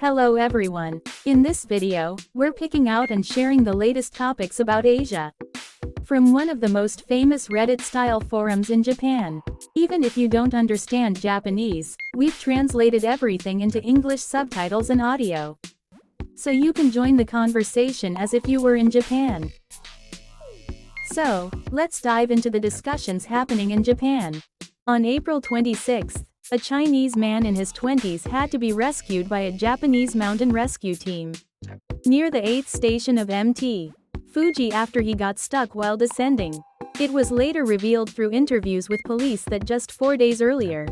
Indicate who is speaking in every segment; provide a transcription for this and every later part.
Speaker 1: Hello everyone. In this video, we're picking out and sharing the latest topics about Asia. From one of the most famous Reddit-style forums in Japan. Even if you don't understand Japanese, we've translated everything into English subtitles and audio. So you can join the conversation as if you were in Japan. So, let's dive into the discussions happening in Japan. On April 26, a Chinese man in his 20s had to be rescued by a Japanese mountain rescue team near the 8th station of Mt. Fuji after he got stuck while descending. It was later revealed through interviews with police that just 4 days earlier,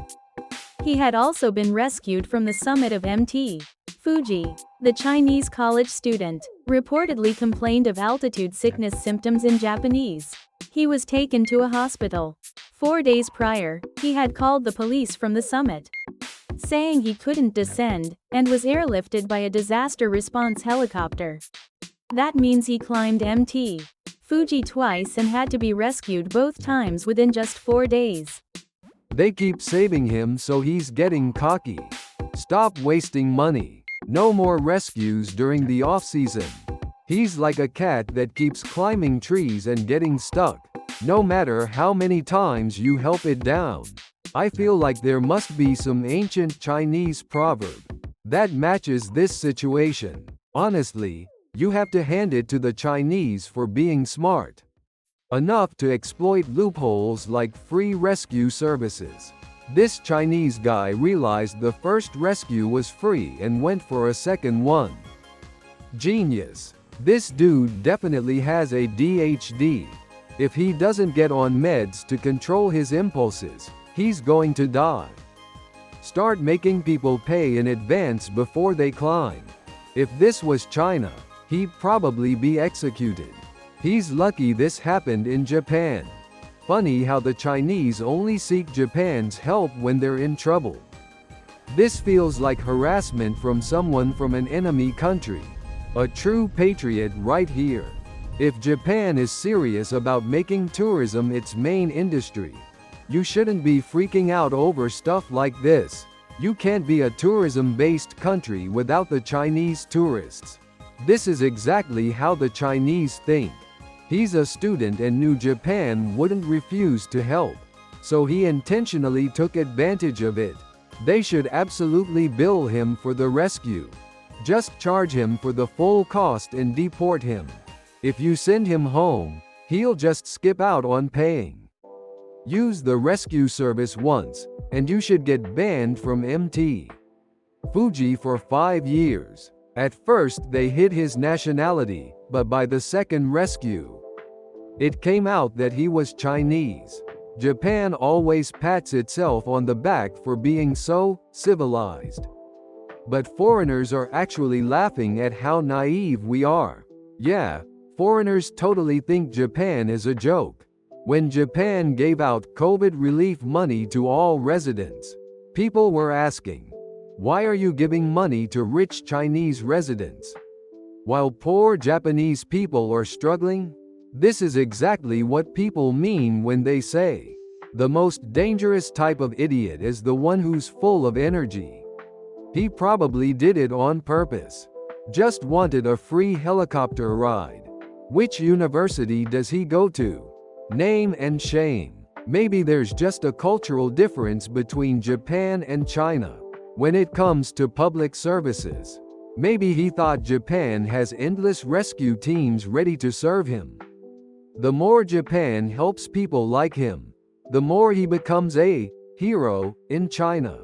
Speaker 1: he had also been rescued from the summit of Mt. Fuji. The Chinese college student reportedly complained of altitude sickness symptoms in Japanese. He was taken to a hospital. 4 days prior, he had called the police from the summit, saying he couldn't descend, and was airlifted by a disaster response helicopter. That means he climbed Mt. Fuji twice and had to be rescued both times within just 4 days.
Speaker 2: They keep saving him, so he's getting cocky. Stop wasting money. No more rescues during the off-season. He's like a cat that keeps climbing trees and getting stuck, no matter how many times you help it down. I feel like there must be some ancient Chinese proverb that matches this situation. Honestly, you have to hand it to the Chinese for being smart enough to exploit loopholes like free rescue services. This Chinese guy realized the first rescue was free and went for a second one. Genius. This dude definitely has a DHD. If he doesn't get on meds to control his impulses, he's going to die. Start making people pay in advance before they climb. If this was China, he'd probably be executed. He's lucky this happened in Japan. Funny how the Chinese only seek Japan's help when they're in trouble. This feels like harassment from someone from an enemy country. A true patriot right here. If Japan is serious about making tourism its main industry, you shouldn't be freaking out over stuff like this. You can't be a tourism-based country without the Chinese tourists. This is exactly how the Chinese think. He's a student and knew Japan wouldn't refuse to help, so he intentionally took advantage of it. They should absolutely bill him for the rescue. Just charge him for the full cost and deport him. If you send him home, he'll just skip out on paying. Use the rescue service once, and you should get banned from Mt. Fuji for 5 years. At first they hid his nationality, but by the second rescue, it came out that he was Chinese. Japan always pats itself on the back for being so civilized. But foreigners are actually laughing at how naive we are. Yeah, foreigners totally think Japan is a joke. When Japan gave out COVID relief money to all residents, people were asking, why are you giving money to rich Chinese residents while poor Japanese people are struggling? This is exactly what people mean when they say, the most dangerous type of idiot is the one who's full of energy. He probably did it on purpose. Just wanted a free helicopter ride. Which university does he go to? Name and shame. Maybe there's just a cultural difference between Japan and China when it comes to public services. Maybe he thought Japan has endless rescue teams ready to serve him. The more Japan helps people like him, the more he becomes a hero in China.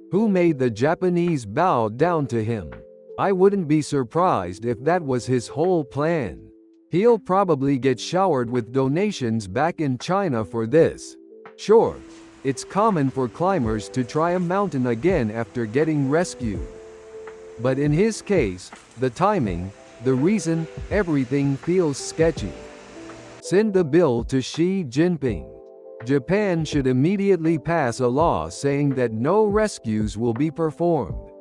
Speaker 2: Who made the Japanese bow down to him? I wouldn't be surprised if that was his whole plan. He'll probably get showered with donations back in China for this. Sure, it's common for climbers to try a mountain again after getting rescued. But in his case, the timing, the reason, everything feels sketchy. Send the bill to Xi Jinping. Japan should immediately pass a law saying that no rescues will be performed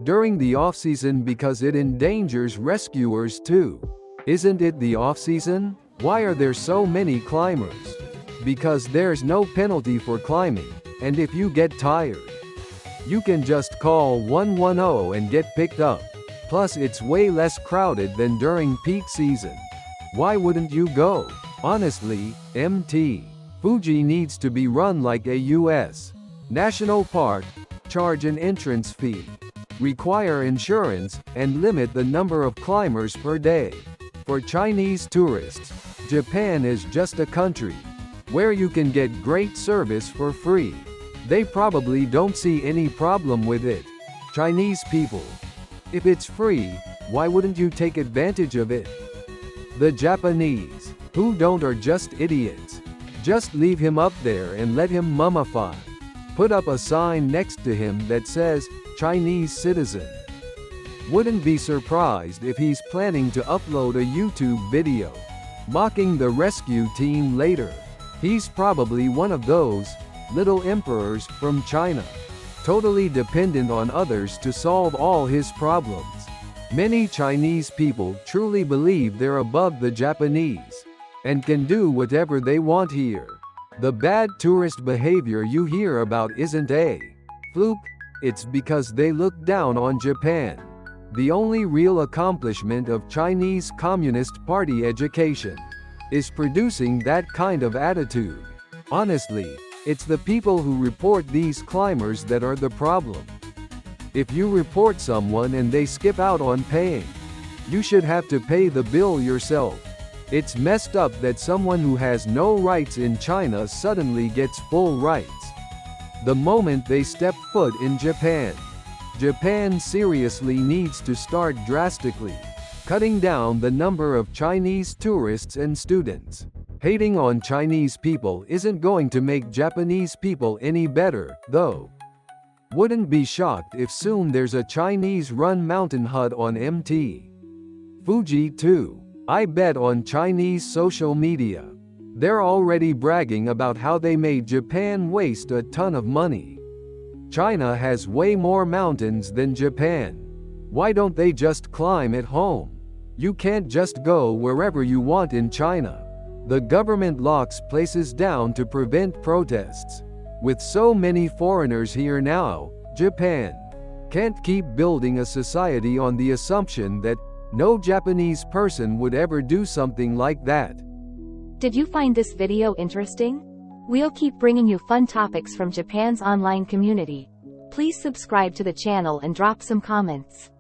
Speaker 2: during the off-season because it endangers rescuers too. Isn't it the off-season? Why are there so many climbers? Because there's no penalty for climbing, and if you get tired, You can just call 110 and get picked up. Plus it's way less crowded than during peak season. Why wouldn't you go? Honestly, MT. Fuji needs to be run like a U.S. national park, charge an entrance fee, require insurance, and limit the number of climbers per day. For Chinese tourists, Japan is just a country where you can get great service for free. They probably don't see any problem with it. Chinese people. If it's free, why wouldn't you take advantage of it? The Japanese, who don't, are just idiots. Just leave him up there and let him mummify. Put up a sign next to him that says, Chinese citizen. Wouldn't be surprised if he's planning to upload a YouTube video mocking the rescue team later. He's probably one of those little emperors from China, totally dependent on others to solve all his problems. Many Chinese people truly believe they're above the Japanese and can do whatever they want here. The bad tourist behavior you hear about isn't a fluke, it's because they look down on Japan. The only real accomplishment of Chinese Communist Party education is producing that kind of attitude. Honestly, it's the people who report these climbers that are the problem. If you report someone and they skip out on paying, you should have to pay the bill yourself. It's messed up that someone who has no rights in China suddenly gets full rights the moment they step foot in Japan. Japan seriously needs to start drastically cutting down the number of Chinese tourists and students. Hating on Chinese people isn't going to make Japanese people any better, though. Wouldn't be shocked if soon there's a Chinese-run mountain hut on MT. Fuji too. I bet on Chinese social media. They're already bragging about how they made Japan waste a ton of money. China has way more mountains than Japan. Why don't they just climb at home? You can't just go wherever you want in China. The government locks places down to prevent protests. With so many foreigners here now, Japan can't keep building a society on the assumption that no Japanese person would ever do something like that.
Speaker 1: Did you find this video interesting? We'll keep bringing you fun topics from Japan's online community. Please subscribe to the channel and drop some comments.